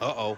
Uh-oh.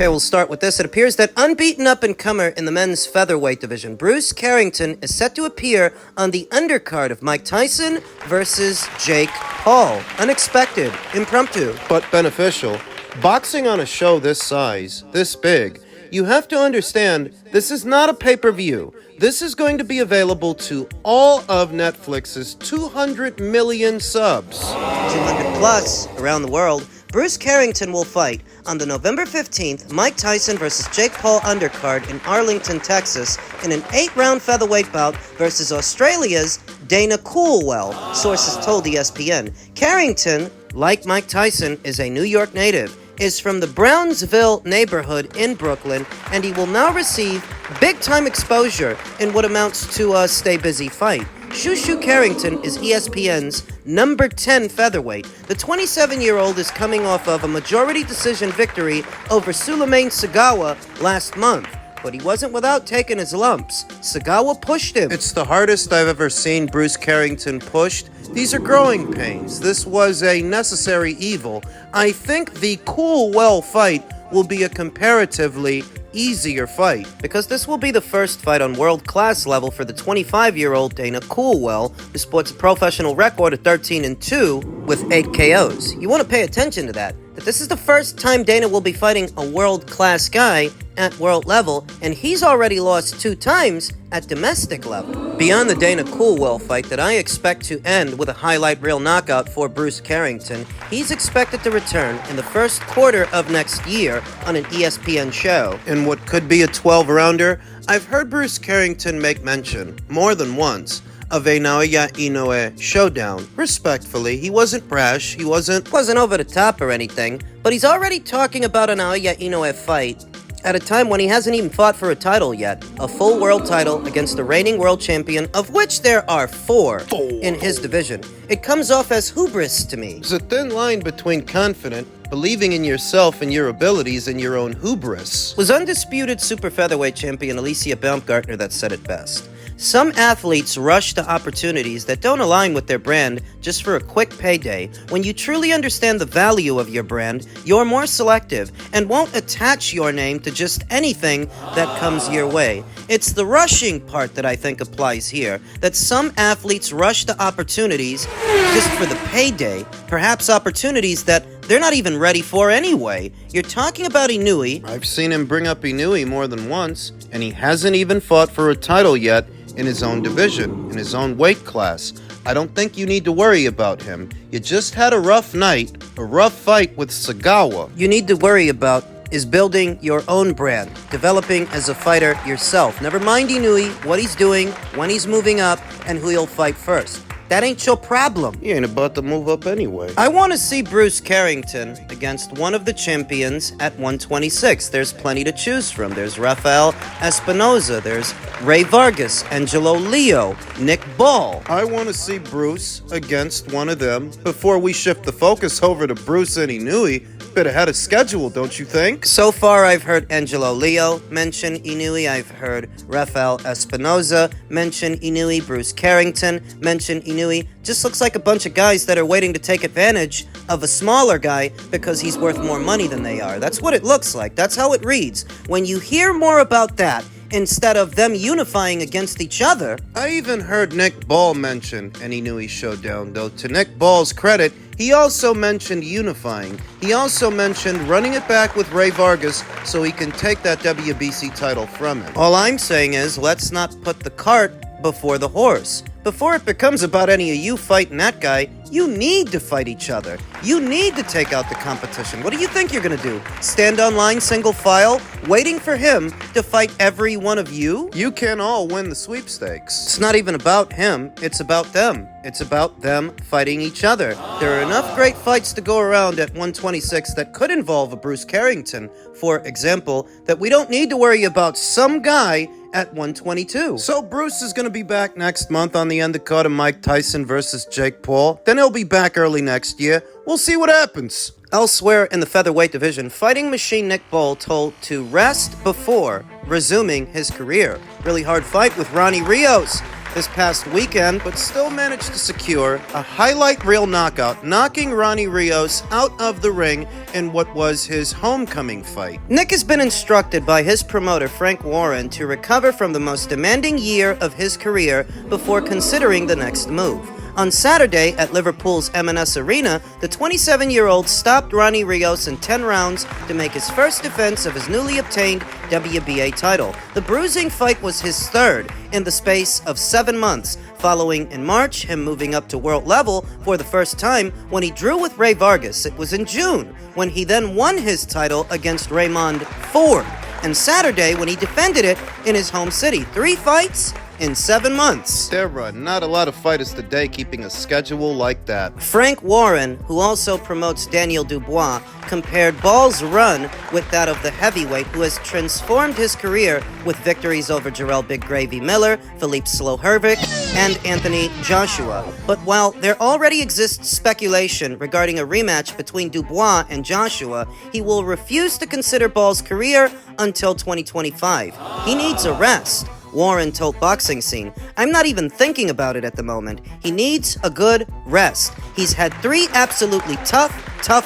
Okay, we'll start with this. It appears that unbeaten up-and-comer in the men's featherweight division, Bruce Carrington, is set to appear on the undercard of Mike Tyson versus Jake Paul. Unexpected, impromptu, but beneficial. Boxing on a show this size, this big, you have to understand this is not a pay-per-view. This is going to be available to all of Netflix's 200 million subs. 200 plus around the world. Bruce Carrington will fight on the November 15th Mike Tyson versus Jake Paul undercard in Arlington, Texas, in an 8-round featherweight bout versus Australia's Dana Coolwell, sources told ESPN. Carrington, like Mike Tyson, is a New York native, is from the Brownsville neighborhood in Brooklyn, and he will now receive big-time exposure in what amounts to a stay-busy fight. Shushu Carrington is ESPN's number 10 featherweight. The 27-year-old is coming off of a majority decision victory over Suleiman Sagawa last month. But he wasn't without taking his lumps. Sagawa pushed him. It's the hardest I've ever seen Bruce Carrington pushed. These are growing pains. This was a necessary evil. I think the Coolwell fight will be a comparatively easier fight, because this will be the first fight on world-class level for the 25-year-old Dana Coolwell, who sports a professional record of 13-2 with 8 KOs. You want to pay attention to that this is the first time Dana will be fighting a world-class guy at world level, and he's already lost 2 times at domestic level. Beyond the Dana Coolwell fight that I expect to end with a highlight reel knockout for Bruce Carrington, he's expected to return in the first quarter of next year on an ESPN show. In what could be a 12-rounder, I've heard Bruce Carrington make mention, more than once, of a Naoya Inoue showdown. Respectfully, he wasn't brash, he wasn't over the top or anything, but he's already talking about a Naoya Inoue fight at a time when he hasn't even fought for a title yet. A full world title against the reigning world champion, of which there are 4 in his division. It comes off as hubris to me. There's a thin line between confident, believing in yourself and your abilities, and your own hubris. It was undisputed super featherweight champion Alicia Baumgartner that said it best. Some athletes rush to opportunities that don't align with their brand just for a quick payday. When you truly understand the value of your brand, you're more selective and won't attach your name to just anything that comes your way. It's the rushing part that I think applies here, that some athletes rush to opportunities just for the payday, perhaps opportunities that they're not even ready for anyway. You're talking about Inoue. I've seen him bring up Inoue more than once, and he hasn't even fought for a title yet in his own division, in his own weight class. I don't think you need to worry about him. You just had a rough night, a rough fight with Sagawa. You need to worry about is building your own brand, developing as a fighter yourself. Never mind Inoue, what he's doing, when he's moving up, and who he'll fight first. That ain't your problem. He ain't about to move up anyway. I want to see Bruce Carrington against one of the champions at 126. There's plenty to choose from. There's Rafael Espinoza. There's Ray Vargas, Angelo Leo, Nick Ball. I want to see Bruce against one of them before we shift the focus over to Bruce and Inoue. Bit ahead of schedule, don't you think? So far, I've heard Angelo Leo mention Inoue. I've heard Rafael Espinoza mention Inoue. Bruce Carrington mention Inoue. Just looks like a bunch of guys that are waiting to take advantage of a smaller guy because he's worth more money than they are. That's what it looks like. That's how it reads. When you hear more about that, instead of them unifying against each other. I even heard Nick Ball mention an Inoue showdown, though to Nick Ball's credit, He also mentioned unifying. He also mentioned running it back with Ray Vargas so he can take that WBC title from him. All I'm saying is, let's not put the cart before the horse. Before it becomes about any of you fighting that guy, you need to fight each other. You need to take out the competition. What do you think you're gonna do? Stand online single file, waiting for him to fight every one of you? You can all win the sweepstakes. It's not even about him, it's about them. It's about them fighting each other. There are enough great fights to go around at 126 that could involve a Bruce Carrington, for example, that we don't need to worry about some guy at 122. So Bruce is going to be back next month on the undercard of Mike Tyson versus Jake Paul. Then he'll be back early next year. We'll see what happens. Elsewhere in the featherweight division, fighting machine Nick Bol told to rest before resuming his career. Really hard fight with Ronnie Rios this past weekend, but still managed to secure a highlight reel knockout, knocking Ronnie Rios out of the ring in what was his homecoming fight. Nick has been instructed by his promoter, Frank Warren, to recover from the most demanding year of his career before considering the next move. On Saturday at Liverpool's M&S Arena, the 27-year-old stopped Ronnie Rios in 10 rounds to make his first defense of his newly obtained WBA title. The bruising fight was his third in the space of 7 months, following in March him moving up to world level for the first time when he drew with Ray Vargas. It was in June when he then won his title against Raymond Ford, and Saturday when he defended it in his home city. 3 fights in 7 months. There are not a lot of fighters today keeping a schedule like that. Frank Warren, who also promotes Daniel Dubois, compared Ball's run with that of the heavyweight who has transformed his career with victories over Jarrell Big Gravy Miller, Philippe Slow Hervik, and Anthony Joshua. But while there already exists speculation regarding a rematch between Dubois and Joshua, he will refuse to consider Ball's career until 2025. He needs a rest. Warren told Boxing Scene, "I'm not even thinking about it at the moment. He needs a good rest. He's had 3 absolutely tough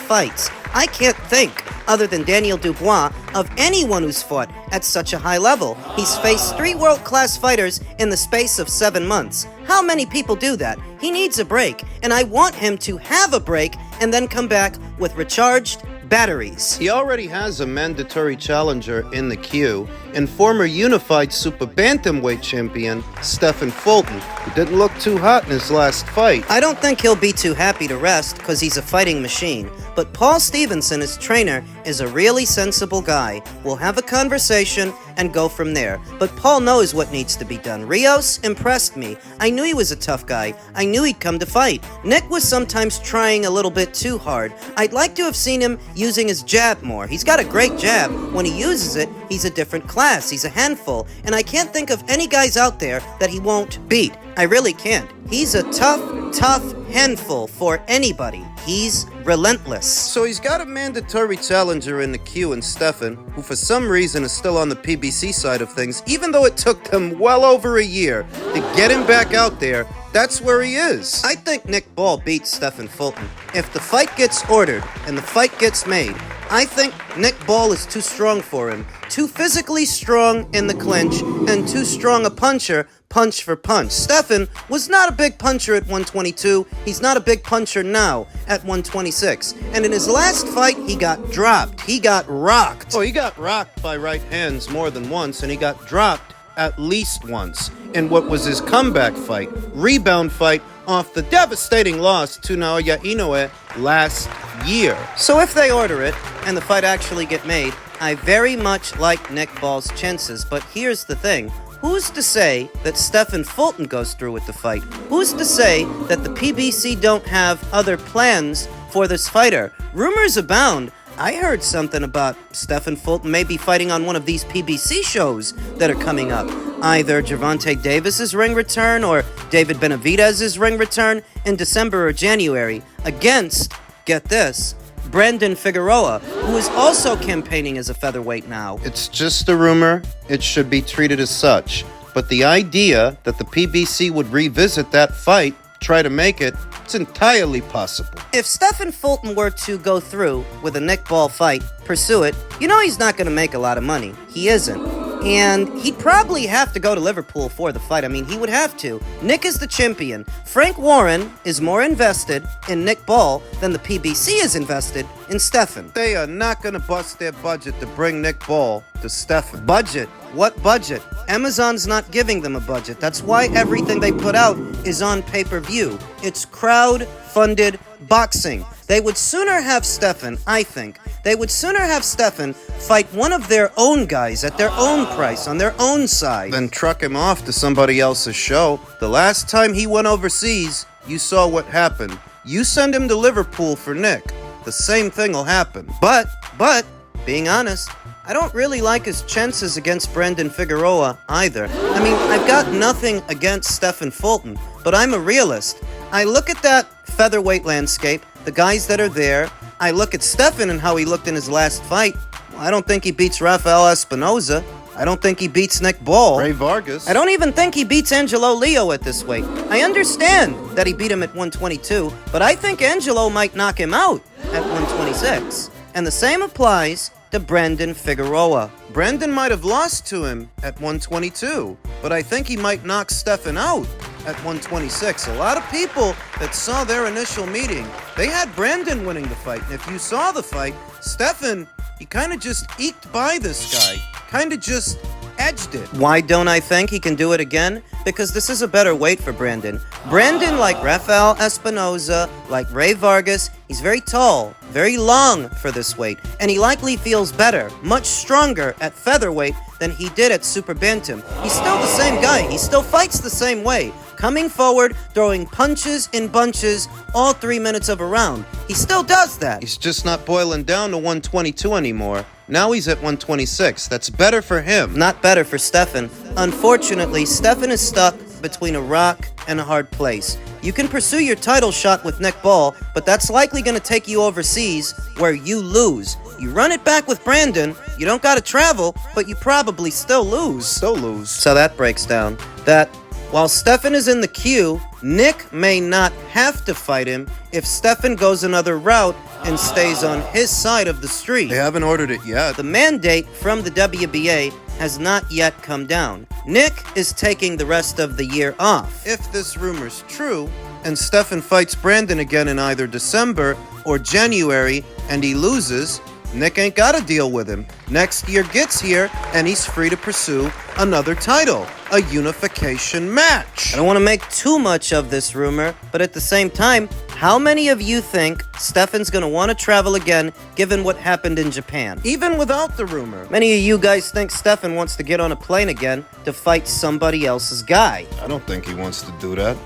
fights. I can't think, other than Daniel Dubois, of anyone who's fought at such a high level. He's faced 3 world-class fighters in the space of 7 months. How many people do that? He needs a break, and I want him to have a break and then come back with recharged batteries." He already has a mandatory challenger in the queue, and former unified super bantamweight champion Stephen Fulton, who didn't look too hot in his last fight. I don't think he'll be too happy to rest because he's a fighting machine, but Paul Stevenson, his trainer, is a really sensible guy. We'll have a conversation and go from there. But Paul knows what needs to be done. Rios impressed me. I knew he was a tough guy. I knew he'd come to fight. Nick was sometimes trying a little bit too hard. I'd like to have seen him using his jab more. He's got a great jab. When he uses it, he's a different class. He's a handful. And I can't think of any guys out there that he won't beat. I really can't. He's a tough handful for anybody. He's relentless. So he's got a mandatory challenger in the queue in Stephen, who for some reason is still on the PBC side of things, even though it took them well over a year to get him back out there. That's where he is. I think Nick Ball beats Stephen Fulton. If the fight gets ordered and the fight gets made, I think Nick Ball is too strong for him. Too physically strong in the clinch and too strong a puncher, punch for punch. Stephen was not a big puncher at 122. He's not a big puncher now at 126. And in his last fight, he got dropped. He got rocked. Oh, he got rocked by right hands more than once, and he got dropped at least once in what was his comeback fight, rebound fight off the devastating loss to Naoya Inoue last year. So if they order it and the fight actually get made, I very much like Nick Ball's chances, but here's the thing. Who's to say that Stephen Fulton goes through with the fight? Who's to say that the PBC don't have other plans for this fighter? Rumors abound. I heard something about Stephen Fulton maybe fighting on one of these PBC shows that are coming up. Either Gervonta Davis's ring return or David Benavidez's ring return in December or January against, get this, Brandon Figueroa, who is also campaigning as a featherweight now. It's just a rumor. It should be treated as such. But the idea that the PBC would revisit that fight, try to make it, it's entirely possible. If Stephen Fulton were to go through with a Nick Ball fight, pursue it, you know he's not going to make a lot of money. He isn't. And he'd probably have to go to Liverpool for the fight. I mean, he would have to. Nick is the champion. Frank Warren is more invested in Nick Ball than the PBC is invested in Stephen. They are not gonna bust their budget to bring Nick Ball to Stephen. Budget? What budget? Amazon's not giving them a budget. That's why everything they put out is on pay-per-view. It's crowd-funded boxing. They would sooner have Stephen, I think, they would sooner have Stephen fight one of their own guys at their own price, on their own side. Then truck him off to somebody else's show. The last time he went overseas, you saw what happened. You send him to Liverpool for Nick. The same thing will happen. But, being honest, I don't really like his chances against Brandon Figueroa either. I mean, I've got nothing against Stephen Fulton, but I'm a realist. I look at that featherweight landscape, the guys that are there. I look at Stephen and how he looked in his last fight. Well, I don't think he beats Rafael Espinoza. I don't think he beats Nick Ball. Ray Vargas. I don't even think he beats Angelo Leo at this weight. I understand that he beat him at 122, but I think Angelo might knock him out at 126. And the same applies to Brandon Figueroa. Brandon might have lost to him at 122, but I think he might knock Stephen out at 126. A lot of people that saw their initial meeting, they had Brandon winning the fight. And if you saw the fight, Stephen, he kind of just eked by this guy. Kind of just edged it. Why don't I think he can do it again? Because this is a better weight for Brandon. Brandon, like Rafael Espinoza, like Ray Vargas, he's very tall, very long for this weight, and he likely feels better, much stronger at featherweight than he did at super bantam. He's still the same guy. He still fights the same way, coming forward, throwing punches in bunches all 3 minutes of a round. He still does that. He's just not boiling down to 122 anymore. Now he's at 126. That's better for him. Not better for Stephen. Unfortunately, Stephen is stuck between a rock and a hard place. You can pursue your title shot with Nick Ball, but that's likely going to take you overseas where you lose. You run it back with Brandon, you don't got to travel, but you probably still lose. So that breaks down that while Stephen is in the queue, Nick may not have to fight him if Stephen goes another route and stays on his side of the street. They haven't ordered it yet. The mandate from the WBA has not yet come down. Nick is taking the rest of the year off. If this rumor's true, and Stephen fights Brandon again in either December or January, and he loses, Nick ain't got to deal with him. Next year gets here, and he's free to pursue another title, a unification match. I don't want to make too much of this rumor, but at the same time, how many of you think Stephen's going to want to travel again, given what happened in Japan? Even without the rumor. Many of you guys think Stephen wants to get on a plane again to fight somebody else's guy. I don't think he wants to do that.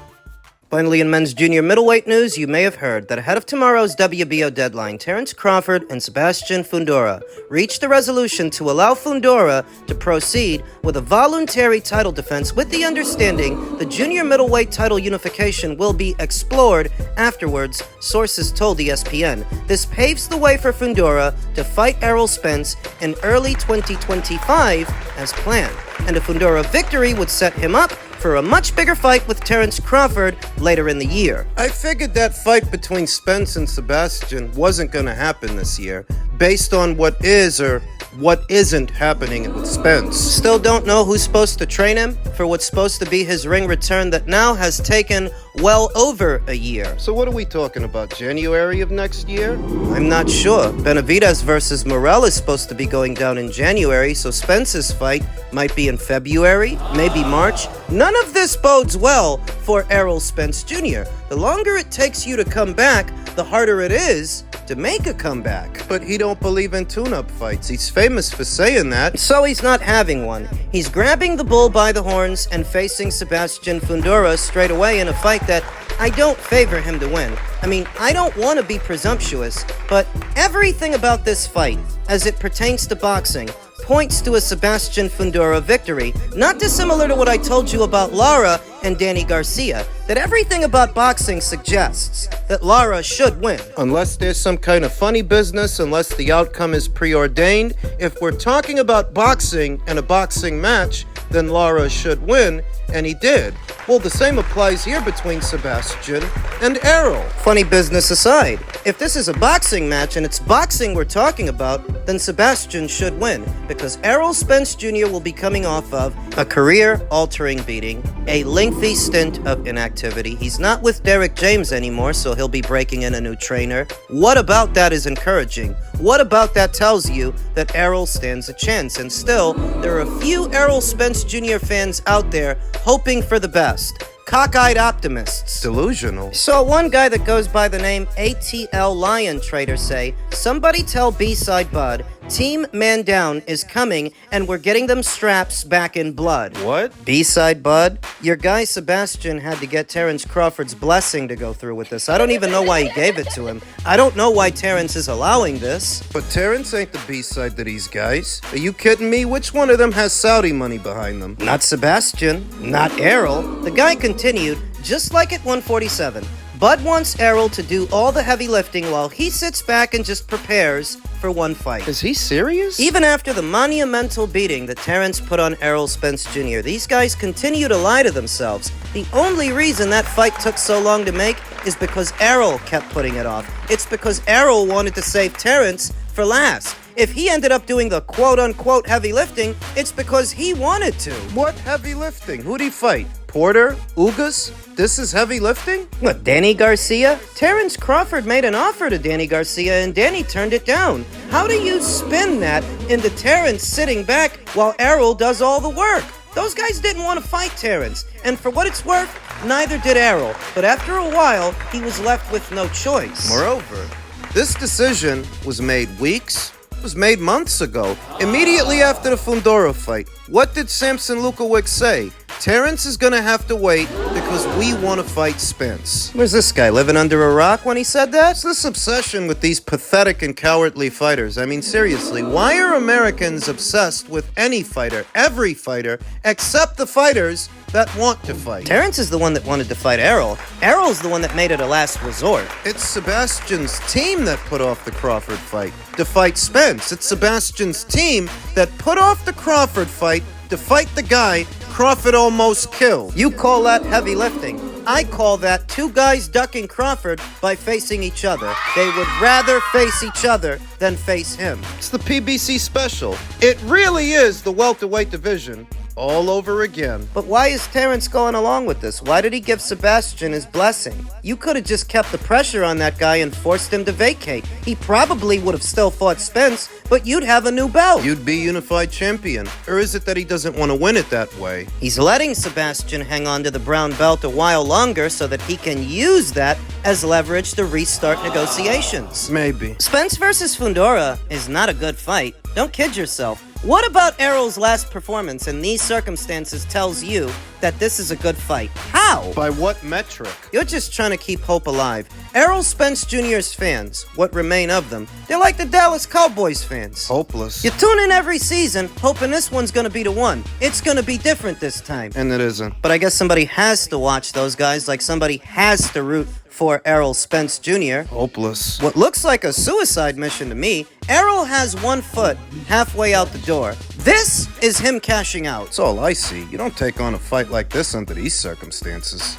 Finally, in men's junior middleweight news, you may have heard that ahead of tomorrow's WBO deadline, Terence Crawford and Sebastian Fundora reached a resolution to allow Fundora to proceed with a voluntary title defense with the understanding the junior middleweight title unification will be explored afterwards, sources told ESPN. This paves the way for Fundora to fight Errol Spence in early 2025 as planned, and a Fundora victory would set him up for a much bigger fight with Terence Crawford later in the year. I figured that fight between Spence and Sebastian wasn't going to happen this year, based on what is or what isn't happening with Spence. Still don't know who's supposed to train him for what's supposed to be his ring return that now has taken well over a year. So what are we talking about, January of next year? I'm not sure. Benavidez versus Morel is supposed to be going down in January, so Spence's fight might be in February, maybe March. None of this bodes well for Errol Spence Jr. The longer it takes you to come back, the harder it is to make a comeback. But he don't believe in tune-up fights. He's famous for saying that. So he's not having one. He's grabbing the bull by the horns and facing Sebastian Fundora straight away in a fight that I don't favor him to win. I mean, I don't want to be presumptuous, but everything about this fight, as it pertains to boxing, points to a Sebastian Fundora victory, not dissimilar to what I told you about Lara and Danny Garcia, that everything about boxing suggests that Lara should win. Unless there's some kind of funny business, unless the outcome is preordained, if we're talking about boxing and a boxing match, then Lara should win, and he did. Well, the same applies here between Sebastian and Errol. Funny business aside, If this is a boxing match and it's boxing we're talking about, then Sebastian should win, because Errol Spence Jr. will be coming off of a career-altering beating, a lengthy stint of inactivity. He's not with Derek James anymore, so he'll be breaking in a new trainer. What about that is encouraging? What about that tells you that Errol stands a chance? And still, there are a few Errol Spence Jr. fans out there hoping for the best. Cockeyed optimists. Delusional. Saw one guy that goes by the name ATL Lion Trader say, "Somebody tell B-Side Bud, Team Man Down is coming and we're getting them straps back in blood." What? B-Side Bud? Your guy Sebastian had to get Terrence Crawford's blessing to go through with this. I don't even know why he gave it to him. I don't know why Terrence is allowing this. But Terrence ain't the B-side to these guys. Are you kidding me? Which one of them has Saudi money behind them? Not Sebastian, not Errol. The guy continued, just like at 147. Bud wants Errol to do all the heavy lifting while he sits back and just prepares for one fight. Is he serious? Even after the monumental beating that Terrence put on Errol Spence Jr., these guys continue to lie to themselves. The only reason that fight took so long to make is because Errol kept putting it off. It's because Errol wanted to save Terrence for last. If he ended up doing the quote-unquote heavy lifting, it's because he wanted to. What heavy lifting? Who'd he fight? Porter? Ugas? This is heavy lifting? What, Danny Garcia? Terrence Crawford made an offer to Danny Garcia and Danny turned it down. How do you spin that into Terrence sitting back while Errol does all the work? Those guys didn't want to fight Terrence, and for what it's worth, neither did Errol. But after a while, he was left with no choice. Moreover, this decision was made weeks, was made months ago, immediately after the Fundora fight. What did Samson Lukowicz say? Terrence is gonna have to wait because we want to fight Spence. Where's this guy, living under a rock when he said that? It's this obsession with these pathetic and cowardly fighters. I mean, seriously, why are Americans obsessed with any fighter, every fighter, except the fighters that want to fight? Terrence is the one that wanted to fight Errol. Errol's the one that made it a last resort. It's Sebastian's team that put off the Crawford fight to fight Spence. It's Sebastian's team that put off the Crawford fight to fight the guy Crawford almost killed. You call that heavy lifting. I call that two guys ducking Crawford by facing each other. They would rather face each other than face him. It's the PBC special. It really is the welterweight division all over again. But why is Terrence going along with this? Why did he give Sebastian his blessing? You could have just kept the pressure on that guy and forced him to vacate. He probably would have still fought Spence, but you'd have a new belt. You'd be unified champion. Or is it that he doesn't want to win it that way? He's letting Sebastian hang on to the brown belt a while longer so that he can use that as leverage to restart negotiations. Maybe. Spence versus Fundora is not a good fight. Don't kid yourself. What about Errol's last performance in these circumstances tells you that this is a good fight? How? By what metric? You're just trying to keep hope alive. Errol Spence Jr.'s fans, what remain of them, they're like the Dallas Cowboys fans. Hopeless. You tune in every season, hoping this one's gonna be the one. It's gonna be different this time. And it isn't. But I guess somebody has to watch those guys, like somebody has to root for Errol Spence Jr. Hopeless. What looks like a suicide mission to me, Errol has one foot halfway out the door. This is him cashing out. That's all I see. You don't take on a fight like this under these circumstances.